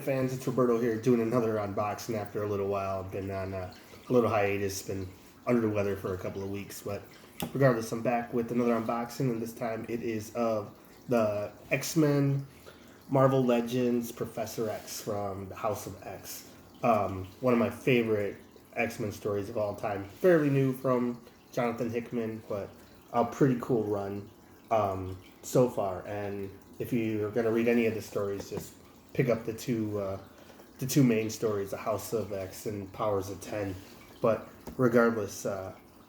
fans? It's Roberto here doing another unboxing after a little while. I've been on a little hiatus, been under the weather for a couple of weeks, but regardless, I'm back with another unboxing, and this time it is of the X-Men Marvel Legends Professor X from the House of X. One of my favorite X-Men stories of all time. Fairly new from Jonathan Hickman, but a pretty cool run so far. And if you're going to read any of the stories, just pick up the two main stories, the House of X and Powers of 10. But regardless,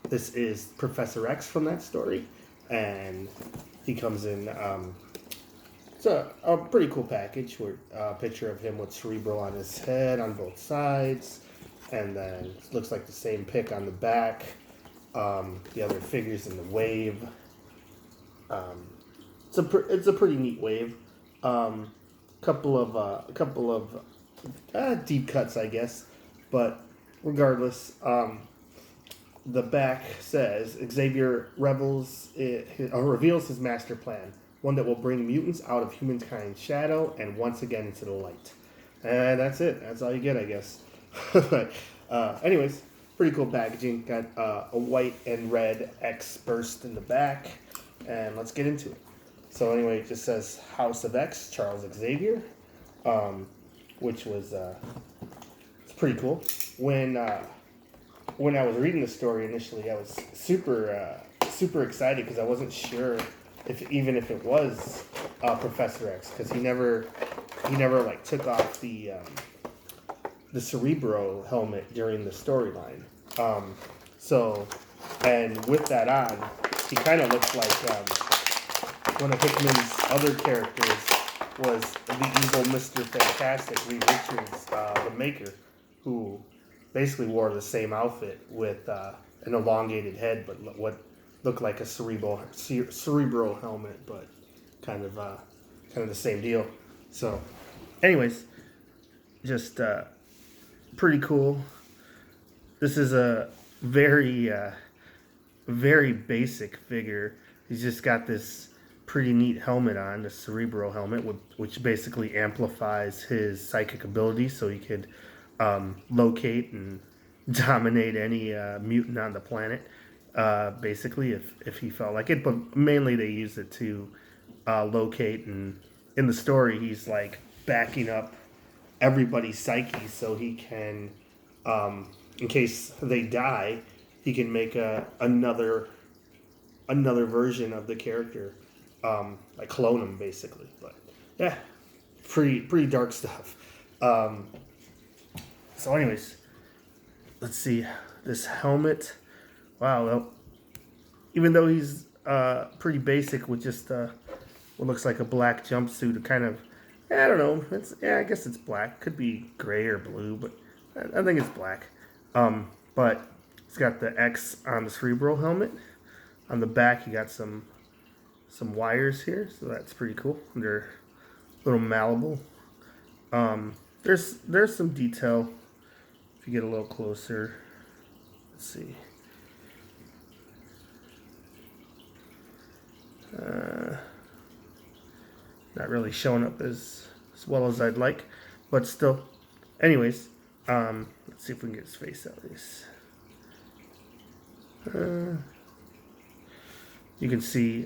this is Professor X from that story, and he comes in. It's a pretty cool package with a picture of him with Cerebro on his head on both sides, and then it looks like the same pic on the back. The other figures in the wave. It's a pretty neat wave. Couple of deep cuts, I guess, but regardless, the back says Xavier reveals reveals his master plan, one that will bring mutants out of humankind's shadow and once again into the light. And that's it. That's all you get, I guess. But anyways, pretty cool packaging. Got a white and red X burst in the back, and let's get into it. So anyway, it just says House of X, Charles Xavier, which was it's pretty cool. When I was reading the story initially, I was super excited because I wasn't sure if it was Professor X, because he never like took off the Cerebro helmet during the storyline. So, and with that on, he kind of looks like one of Hickman's other characters was the evil Mr. Fantastic, Reed Richards, the Maker, who basically wore the same outfit with an elongated head, but what looked like a cerebral helmet, but kind of the same deal. So, anyways, just pretty cool. This is a very basic figure. He's just got this pretty neat helmet on, the Cerebro helmet, which basically amplifies his psychic abilities, so he could locate and dominate any mutant on the planet, basically, if he felt like it. But mainly they use it to locate, and in the story he's like backing up everybody's psyche so he can, in case they die, he can make another version of the character, like clone him basically. But yeah, pretty dark stuff. So anyways, let's see this helmet. Wow, well, even though he's pretty basic with just what looks like a black jumpsuit, a kind of, I don't know, I guess it's black, could be gray or blue, but I think it's black. But it's got the X on the Cerebral helmet. On the back, you got some wires here, so that's pretty cool. They're a little malleable. There's some detail if you get a little closer. Let's see. Not really showing up as well as I'd like, but still. Anyways, let's see if we can get his face out of this. You can see,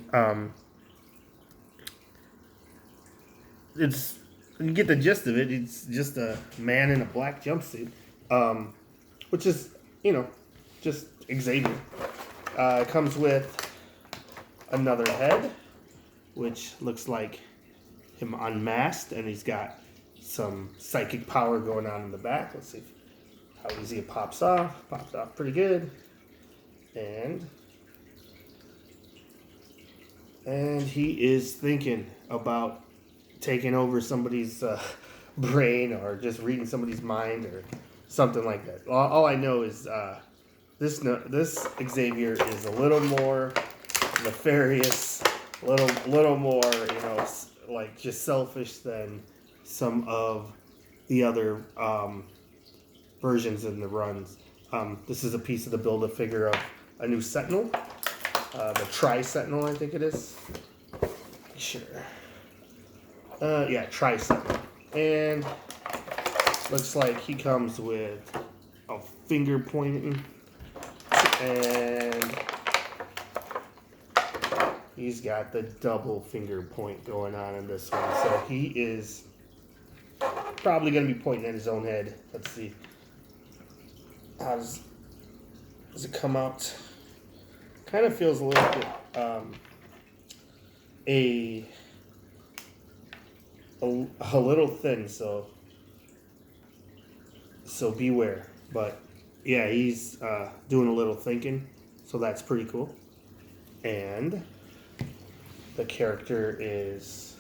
you get the gist of it. It's just a man in a black jumpsuit, which is, just Xavier. It comes with another head, which looks like him unmasked, and he's got some psychic power going on in the back. Let's see how easy it pops off. Popped off pretty good. And he is thinking about taking over somebody's brain, or just reading somebody's mind, or something like that. All I know is this Xavier is a little more nefarious, a little more, like just selfish than some of the other versions in the runs. This is a piece of the Build-A-Figure of a new Sentinel. The Tri-Sentinel, I think it is. Sure. Yeah, Tri-Sentinel. And Looks like he comes with a finger pointing, and he's got the double finger point going on in this one. So he is probably going to be pointing at his own head. Let's see. How does it come out? Kind of feels a little bit a little thin, so beware. But yeah, he's doing a little thinking, so that's pretty cool. And the character is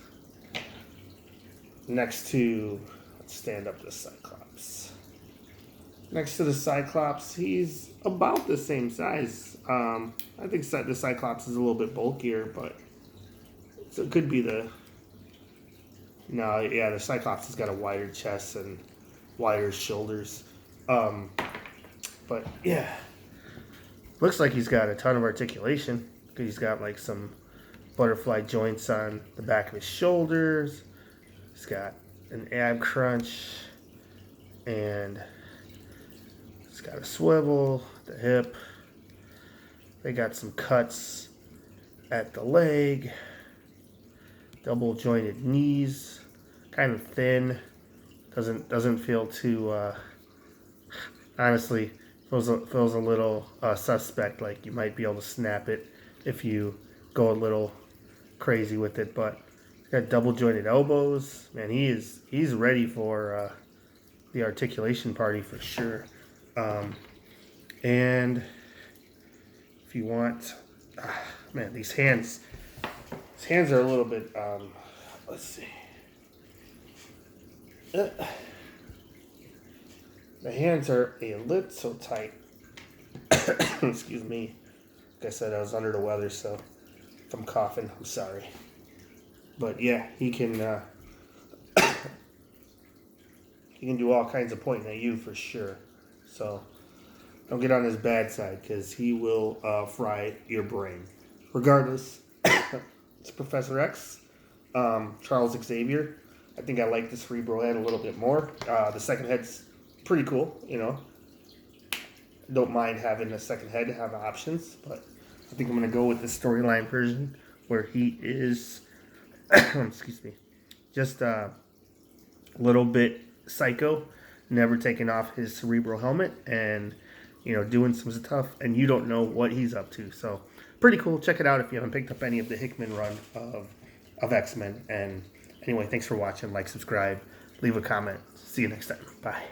next to, let's stand up to Cyclops. Next to the Cyclops, he's about the same size. I think the Cyclops is a little bit bulkier, but so it could be the... No, yeah, the Cyclops has got a wider chest and wider shoulders. But yeah, looks like he's got a ton of articulation. He's got like some butterfly joints on the back of his shoulders. He's got an ab crunch, and he's got a swivel at the hip. They got some cuts at the leg. Double jointed knees, kind of thin. Doesn't feel too. Honestly, feels a little suspect. Like you might be able to snap it if you go a little crazy with it. But he's got double jointed elbows. Man, he's ready for the articulation party for sure. And if you want, man, these hands. His hands are a little bit, let's see. The hands are a little tight. Excuse me. Like I said, I was under the weather, so if I'm coughing, I'm sorry. But yeah, he can do all kinds of pointing at you for sure. So don't get on his bad side, because he will fry your brain. Regardless, it's Professor X, Charles Xavier. I think I like the cerebral head a little bit more. The second head's pretty cool, you know. Don't mind having a second head to have options, but I think I'm going to go with the storyline version where he is, excuse me, just a little bit psycho, never taking off his cerebral helmet, and, you know, doing some stuff, and you don't know what he's up to. So pretty cool. Check it out if you haven't picked up any of the Hickman run of X-Men. And anyway, thanks for watching. Like, subscribe, leave a comment. See you next time. Bye.